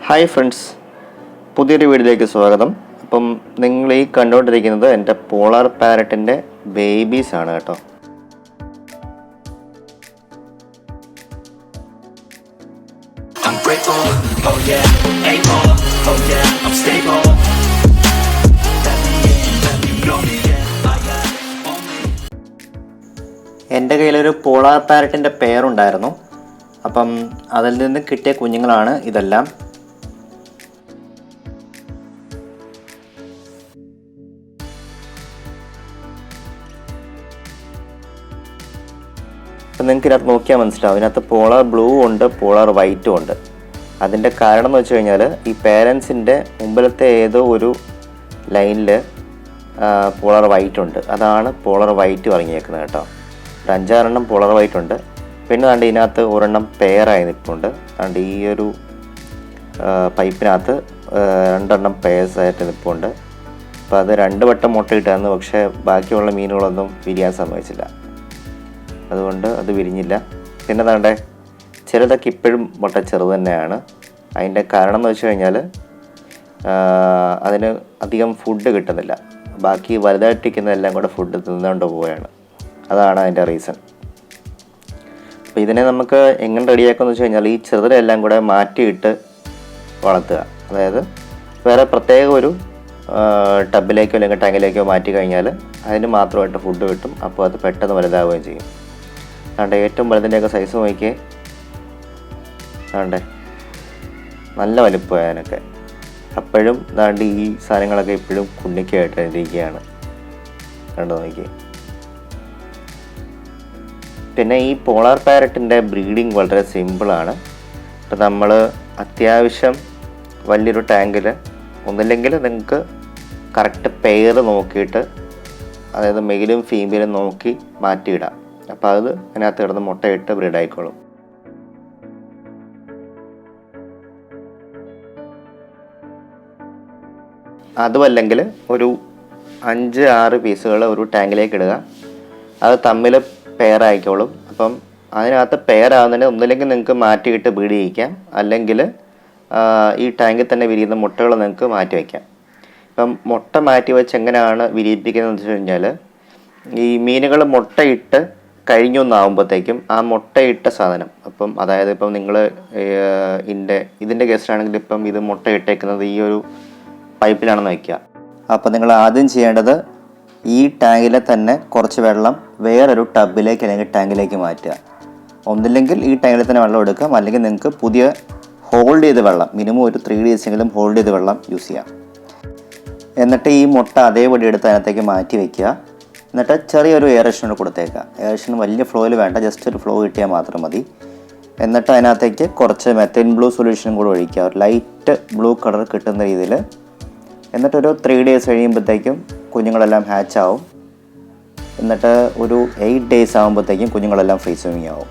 Hi friends, പുതിയൊരു വീഡിയോയിലേക്ക് സ്വാഗതം. അപ്പം നിങ്ങൾ ഈ കണ്ടുകൊണ്ടിരിക്കുന്നത് എൻ്റെ പോളാർ പാരറ്റിൻ്റെ ബേബീസ് ആണ് കേട്ടോ. എൻ്റെ കയ്യിലൊരു പോളാർ പാരറ്റിൻ്റെ പെയറുണ്ടായിരുന്നു. അപ്പം അതിൽ നിന്ന് കിട്ടിയ കുഞ്ഞുങ്ങളാണ് ഇതെല്ലാം. അപ്പം നിങ്ങൾക്ക് ഇതിനകത്ത് നോക്കിയാൽ മനസ്സിലാവും, ഇതിനകത്ത് പോളാർ ബ്ലൂ ഉണ്ട്, പോളാർ വൈറ്റും ഉണ്ട്. അതിൻ്റെ കാരണം എന്ന് വെച്ച് കഴിഞ്ഞാൽ ഈ പേരൻസിൻ്റെ മുമ്പിലത്തെ ഏതോ ഒരു ലൈനിൽ പോളാർ വൈറ്റ് ഉണ്ട്. അതാണ് പോളാർ വൈറ്റ് ഇറങ്ങിയേക്കുന്നത് കേട്ടോ. ഒരു 5-6 പോളാർ വൈറ്റ് ഉണ്ട്. പിന്നെ കണ്ട് ഇതിനകത്ത് ഒരെണ്ണം പെയറായി നിൽപ്പുണ്ട്. കണ്ട് ഈ ഒരു പൈപ്പിനകത്ത് 2 പെയർസായിട്ട് നിൽപ്പുണ്ട്. അപ്പോൾ അത് 2 വട്ടം മുട്ടയിട്ടായിരുന്നു. പക്ഷേ ബാക്കിയുള്ള മീനുകളൊന്നും വിരിയാൻ സമ്മതിച്ചില്ല, അതുകൊണ്ട് അത് വിരിഞ്ഞില്ല. പിന്നെ താണ്ടെ ചിലതൊക്കെ ഇപ്പോഴും മുട്ട ചെറുത് തന്നെയാണ്. അതിൻ്റെ കാരണം എന്ന് വെച്ച് കഴിഞ്ഞാൽ അതിന് അധികം ഫുഡ് കിട്ടുന്നില്ല. ബാക്കി വലുതായിട്ടിരിക്കുന്നതെല്ലാം കൂടെ ഫുഡ് തിന്നുകൊണ്ട് പോവുകയാണ്. അതാണ് അതിൻ്റെ റീസൺ. അപ്പോൾ ഇതിനെ നമുക്ക് എങ്ങനെ റെഡിയാക്കുമെന്ന് വെച്ച് കഴിഞ്ഞാൽ ഈ ചെറുതിനെല്ലാം കൂടെ മാറ്റിയിട്ട് വളർത്തുക. അതായത് വേറെ പ്രത്യേക ഒരു ടബിലേക്കോ അല്ലെങ്കിൽ ടാങ്കിലേക്കോ മാറ്റി കഴിഞ്ഞാൽ അതിന് മാത്രമായിട്ട് ഫുഡ് കിട്ടും. അപ്പോൾ അത് പെട്ടെന്ന് വലുതാവുകയും ചെയ്യും. അതുകൊണ്ട് ഏറ്റവും വലുതിൻ്റെയൊക്കെ സൈസ് നോക്കിയേ, അതുകൊണ്ട് നല്ല വലിപ്പമായി അതിനൊക്കെ. അപ്പോഴും ദാണ്ട് ഈ സാധനങ്ങളൊക്കെ ഇപ്പോഴും കുഞ്ഞിക്കായിട്ട് ഇരിക്കുകയാണ്. കണ്ടു നോക്കി. പിന്നെ ഈ പോളാർ പാരറ്റിൻ്റെ ബ്രീഡിങ് വളരെ സിമ്പിളാണ്. ഇപ്പം നമ്മൾ അത്യാവശ്യം വലിയൊരു ടാങ്കിൽ ഒന്നില്ലെങ്കിൽ നിങ്ങൾക്ക് കറക്റ്റ് പെയർ നോക്കിയിട്ട്, അതായത് മെയിലും ഫീമെയിലും നോക്കി മാറ്റിയിടാം. അപ്പോൾ അത് അതിനകത്ത് കിടന്ന് മുട്ടയിട്ട് ബ്രീഡായിക്കോളും. അതുമല്ലെങ്കിൽ ഒരു 5-6 പീസുകൾ ഒരു ടാങ്കിലേക്ക് ഇടുക. അത് തമ്മിൽ പെയർ ആയിക്കോളും. അപ്പം അതിനകത്ത് പെയർ ആവുന്നതിന് ഒന്നില്ലെങ്കിൽ നിങ്ങൾക്ക് മാറ്റിയിട്ട് ബ്രീഡ് ചെയ്യിക്കാം, അല്ലെങ്കിൽ ഈ ടാങ്കിൽ തന്നെ വിരിയുന്ന മുട്ടകൾ നിങ്ങൾക്ക് മാറ്റി വയ്ക്കാം. ഇപ്പം മുട്ട മാറ്റി വെച്ച് എങ്ങനെയാണ് വിരിയിപ്പിക്കുന്നത് വെച്ച് കഴിഞ്ഞാൽ, ഈ മീനുകൾ മുട്ടയിട്ട് കഴിഞ്ഞൊന്നാകുമ്പോഴത്തേക്കും ആ മുട്ടയിട്ട സാധനം, അപ്പം അതായത് ഇപ്പം നിങ്ങൾ ഇതിൻ്റെ കേസിലാണെങ്കിൽ ഇപ്പം ഇത് മുട്ടയിട്ടേക്കുന്നത് ഈ ഒരു പൈപ്പിലാണെന്ന് വയ്ക്കുക. അപ്പം നിങ്ങൾ ആദ്യം ചെയ്യേണ്ടത് ഈ ടാങ്കിലെ തന്നെ കുറച്ച് വെള്ളം വേറൊരു ടബിലേക്ക് അല്ലെങ്കിൽ ടാങ്കിലേക്ക് മാറ്റുക. ഒന്നില്ലെങ്കിൽ ഈ ടാങ്കിൽ തന്നെ വെള്ളം എടുക്കാം, അല്ലെങ്കിൽ നിങ്ങൾക്ക് പുതിയ ഹോൾഡ് ചെയ്ത വെള്ളം, മിനിമം ഒരു 3 days എങ്കിലും ഹോൾഡ് ചെയ്ത വെള്ളം യൂസ് ചെയ്യാം. എന്നിട്ട് ഈ മുട്ട അതേപടി എടുത്ത് അതിനകത്തേക്ക് മാറ്റി വയ്ക്കുക. എന്നിട്ട് ചെറിയൊരു എയറേഷൻ കൊടുത്തേക്കുക. എയറേഷൻ വലിയ ഫ്ലോയിൽ വേണ്ട, ജസ്റ്റ് ഒരു ഫ്ലോ കിട്ടിയാൽ മാത്രം മതി. എന്നിട്ട് അതിനകത്തേക്ക് കുറച്ച് മെത്തൈൻ ബ്ലൂ സൊല്യൂഷനും കൂടെ ഒഴിക്കുക, ഒരു ലൈറ്റ് ബ്ലൂ കളർ കിട്ടുന്ന രീതിയിൽ. എന്നിട്ടൊരു 3 days കഴിയുമ്പോഴത്തേക്കും കുഞ്ഞുങ്ങളെല്ലാം ഹാച്ച് ആവും. എന്നിട്ട് ഒരു 8 days ആകുമ്പോഴത്തേക്കും കുഞ്ഞുങ്ങളെല്ലാം ഫ്രീ സ്വിമ്മിങ് ആവും.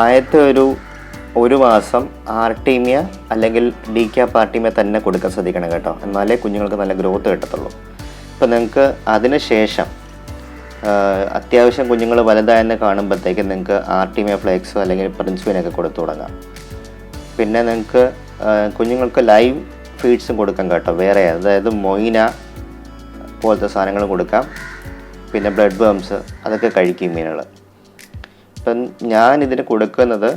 ആദ്യത്തെ ഒരു മാസം ആർട്ടീമിയ അല്ലെങ്കിൽ ഡീക്യാപാർട്ടീമിയ തന്നെ കൊടുക്കാൻ ശ്രദ്ധിക്കണം കേട്ടോ. എന്നാലേ കുഞ്ഞുങ്ങൾക്ക് നല്ല ഗ്രോത്ത് കിട്ടത്തുള്ളൂ. ഇപ്പോൾ നിങ്ങൾക്ക് അതിന് ശേഷം അത്യാവശ്യം കുഞ്ഞുങ്ങൾ വലുതായെന്ന് കാണുമ്പോഴത്തേക്കും നിങ്ങൾക്ക് ആർട്ടീമിയ ഫ്ലേക്സോ അല്ലെങ്കിൽ പ്രിൻസ്വിനൊക്കെ കൊടുത്തു തുടങ്ങാം. പിന്നെ നിങ്ങൾക്ക് കുഞ്ഞുങ്ങൾക്ക് ലൈവ് ഫീഡ്സും കൊടുക്കാം കേട്ടോ, വേറെ. അതായത് മൊയിന പോലത്തെ സാധനങ്ങളും കൊടുക്കാം. പിന്നെ ബ്ലഡ് വേംസ് അതൊക്കെ കഴിക്കും മീനുകൾ. ഇപ്പം ഞാനിതിന് കൊടുക്കുന്നത്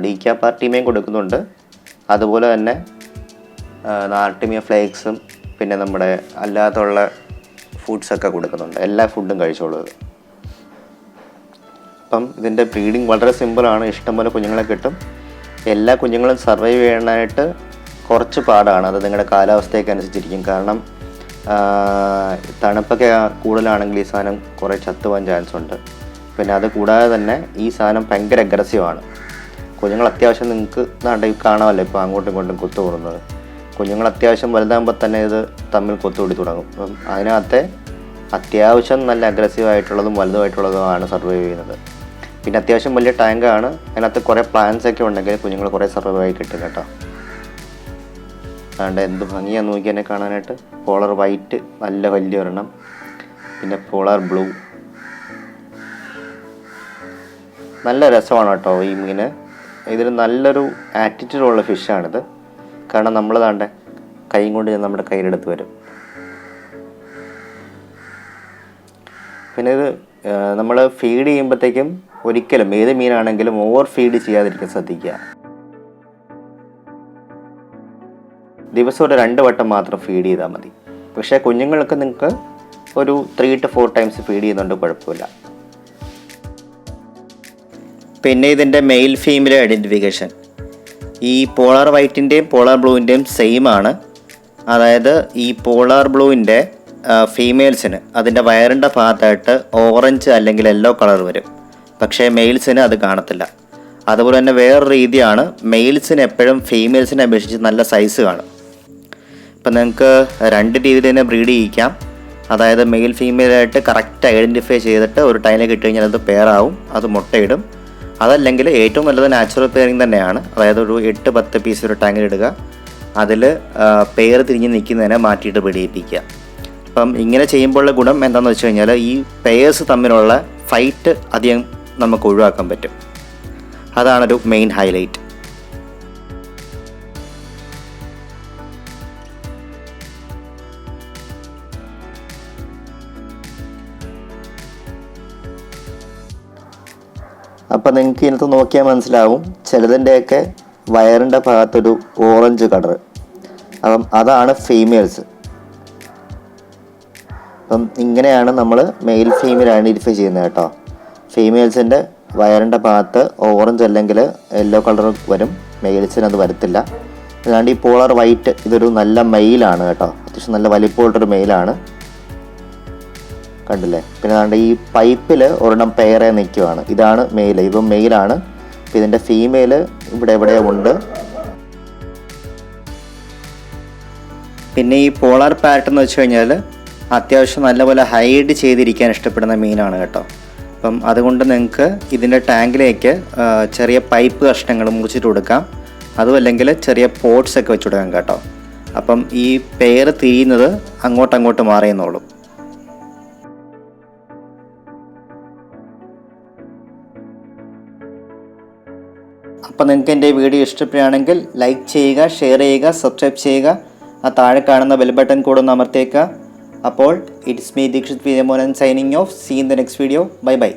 ഡീക്യാപാർട്ടീമിയയും കൊടുക്കുന്നുണ്ട്, അതുപോലെ തന്നെ ആർട്ടീമിയ ഫ്ലേക്സും പിന്നെ നമ്മുടെ അല്ലാത്തുള്ള ഫുഡ്സൊക്കെ കൊടുക്കുന്നുണ്ട്. എല്ലാ ഫുഡും കഴിച്ചോളൂ. അപ്പം ഇതിൻ്റെ ബ്രീഡിങ് വളരെ സിമ്പിളാണ്. ഇഷ്ടംപോലെ കുഞ്ഞുങ്ങളെ കിട്ടും. എല്ലാ കുഞ്ഞുങ്ങളും സർവൈവ് ചെയ്യാനായിട്ട് കുറച്ച് പാടാണ്. അത് നിങ്ങളുടെ കാലാവസ്ഥയൊക്കെ അനുസരിച്ചിരിക്കും. കാരണം തണുപ്പൊക്കെ കൂടുതലാണെങ്കിൽ ഈ സാധനം കുറേ ചത്തുപോകാൻ ചാൻസ് ഉണ്ട്. പിന്നെ അത് കൂടാതെ തന്നെ ഈ സാധനം ഭയങ്കര അഗ്രസീവാണ്. കുഞ്ഞുങ്ങൾ അത്യാവശ്യം നിങ്ങൾക്ക് കാണാമല്ലോ, ഇപ്പോൾ അങ്ങോട്ടും ഇങ്ങോട്ടും കൊത്തു കൂടുന്നത്. കുഞ്ഞുങ്ങൾ അത്യാവശ്യം വലുതാകുമ്പോൾ തന്നെ ഇത് തമ്മിൽ കൊത്തുകൂടി തുടങ്ങും. അപ്പം അതിനകത്തെ അത്യാവശ്യം നല്ല അഗ്രസീവായിട്ടുള്ളതും വലുതുമായിട്ടുള്ളതുമാണ് സർവൈവ് ചെയ്യുന്നത്. പിന്നെ അത്യാവശ്യം വലിയ ടാങ്കാണ്. അതിനകത്ത് കുറേ പ്ലാന്റ്സ് ഒക്കെ ഉണ്ടെങ്കിൽ കുഞ്ഞുങ്ങൾ കുറേ സർവൈവ് ആയി കിട്ടും കേട്ടോ. അതുകൊണ്ട് എന്ത് ഭംഗിയാന്ന് നോക്കി എന്നെ കാണാനായിട്ട്. പോളർ വൈറ്റ് നല്ല വലിയ ഒരെണ്ണം, പിന്നെ പോളാർ ബ്ലൂ നല്ല രസമാണ് കേട്ടോ ഈ മീൻ. ഇതിന് നല്ലൊരു ആറ്റിറ്റ്യൂഡുള്ള ഫിഷാണിത്. കാരണം നമ്മൾ താണ്ടെ കൈ കൊണ്ട് നമ്മുടെ കയ്യിലെടുത്ത് വരും. പിന്നെ ഇത് നമ്മൾ ഫീഡ് ചെയ്യുമ്പോഴത്തേക്കും ഒരിക്കലും ഏത് മീനാണെങ്കിലും ഓവർ ഫീഡ് ചെയ്യാതിരിക്കാൻ ശ്രദ്ധിക്കുക. ദിവസം ഒരു 2 വട്ടം മാത്രം ഫീഡ് ചെയ്താൽ മതി. പക്ഷേ കുഞ്ഞുങ്ങൾക്ക് നിങ്ങൾക്ക് ഒരു 3 to 4 ടൈംസ് ഫീഡ് ചെയ്യുന്നുണ്ട്, കുഴപ്പമില്ല. പിന്നെ ഇതിൻ്റെ മെയിൽ ഫീമെയിൽ ഐഡൻറ്റിഫിക്കേഷൻ ഈ പോളാർ വൈറ്റിൻ്റെയും പോളാർ ബ്ലൂവിൻ്റെയും സെയിം ആണ്. അതായത് ഈ പോളാർ ബ്ലൂവിൻ്റെ ഫീമെയിൽസിന് അതിൻ്റെ വയറിൻ്റെ ഭാഗത്തായിട്ട് ഓറഞ്ച് അല്ലെങ്കിൽ യെല്ലോ കളർ വരും. പക്ഷേ മെയിൽസിന് അത് കാണത്തില്ല. അതുപോലെ തന്നെ വേറൊരു രീതിയാണ്, മെയിൽസിന് എപ്പോഴും ഫീമെയിൽസിനെ അപേക്ഷിച്ച് നല്ല സൈസ് കാണും. ഇപ്പം നിങ്ങൾക്ക് 2 രീതിയിൽ തന്നെ ബ്രീഡ് ചെയ്യിക്കാം. അതായത് മെയിൽ ഫീമെയിലായിട്ട് കറക്റ്റ് ഐഡൻറ്റിഫൈ ചെയ്തിട്ട് ഒരു ടൈമിലേക്ക് ഇട്ട് കഴിഞ്ഞാൽ അത് പെയറാവും, അത് മുട്ടയിടും. അതല്ലെങ്കിൽ ഏറ്റവും നല്ലത് നാച്ചുറൽ പെയറിങ് തന്നെയാണ്. അതായത് ഒരു 8-10 പീസ് ഒരു ടാങ്കിൽ ഇടുക, അതിൽ പെയർ തിരിഞ്ഞ് നിൽക്കുന്നതിനെ മാറ്റിയിട്ട് ബ്രീഡ് ചെയ്യിപ്പിക്കുക. അപ്പം ഇങ്ങനെ ചെയ്യുമ്പോഴുള്ള ഗുണം എന്താണെന്ന് വെച്ച് കഴിഞ്ഞാൽ ഈ പെയേഴ്സ് തമ്മിലുള്ള ഫൈറ്റ് അധികം നമുക്ക് ഒഴിവാക്കാൻ പറ്റും. അതാണൊരു മെയിൻ ഹൈലൈറ്റ്. അപ്പം നിങ്ങൾക്ക് ഇതിനകത്ത് നോക്കിയാൽ മനസ്സിലാവും, ചിലതിൻ്റെയൊക്കെ വയറിൻ്റെ ഭാഗത്തൊരു ഓറഞ്ച് കളർ. അപ്പം അതാണ് ഫീമെയിൽസ്. അപ്പം ഇങ്ങനെയാണ് നമ്മൾ മെയിൽ ഫീമെയിൽ ഐഡൻറ്റിഫൈ ചെയ്യുന്നത് കേട്ടോ. ഫീമെയിൽസിൻ്റെ വയറിൻ്റെ ഭാഗത്ത് ഓറഞ്ച് അല്ലെങ്കിൽ യെല്ലോ കളർ വരും, മെയിൽസിന് അത് വരത്തില്ല. അല്ലാണ്ട് ഈ പോളർ വൈറ്റ് ഇതൊരു നല്ല മെയിലാണ് കേട്ടോ, അത്യാവശ്യം നല്ല വലിപ്പമുള്ളൊരു മെയിലാണ്, കണ്ടില്ലേ. പിന്നെ അതുകൊണ്ട് ഈ പൈപ്പിൽ ഒരെണ്ണം പെയറെ നിൽക്കുവാണ്, ഇതാണ് മെയിൽ, ഇതും മെയിലാണ്. അപ്പം ഇതിൻ്റെ ഫീമെയിൽ ഇവിടെ എവിടെയോ ഉണ്ട്. പിന്നെ ഈ പോളാർ പാരറ്റ് എന്ന് വെച്ച് കഴിഞ്ഞാൽ അത്യാവശ്യം നല്ലപോലെ ഹൈഡ് ചെയ്തിരിക്കാൻ ഇഷ്ടപ്പെടുന്ന മീനാണ് കേട്ടോ. അപ്പം അതുകൊണ്ട് നിങ്ങൾക്ക് ഇതിൻ്റെ ടാങ്കിലേക്ക് ചെറിയ പൈപ്പ് കഷ്ണങ്ങൾ മുറിച്ചിട്ട് കൊടുക്കാം, അതും അല്ലെങ്കിൽ ചെറിയ പോട്ട്സ് ഒക്കെ വെച്ച് കൊടുക്കാം കേട്ടോ. അപ്പം ഈ പെയർ തിരിയുന്നത് അങ്ങോട്ടങ്ങോട്ട് മാറിയെന്നോളും. അപ്പം നിങ്ങൾക്ക് എൻ്റെ വീഡിയോ ഇഷ്ടപ്പെടുകയാണെങ്കിൽ ലൈക്ക് ചെയ്യുക, ഷെയർ ചെയ്യുക, സബ്സ്ക്രൈബ് ചെയ്യുക. ആ താഴെ കാണുന്ന ബെൽ ബട്ടൺ കൂടെ ഒന്ന് അമർത്തേക്കുക. അപ്പോൾ it's me Dikshit Vijayamohan signing off. See in the next video. Bye by.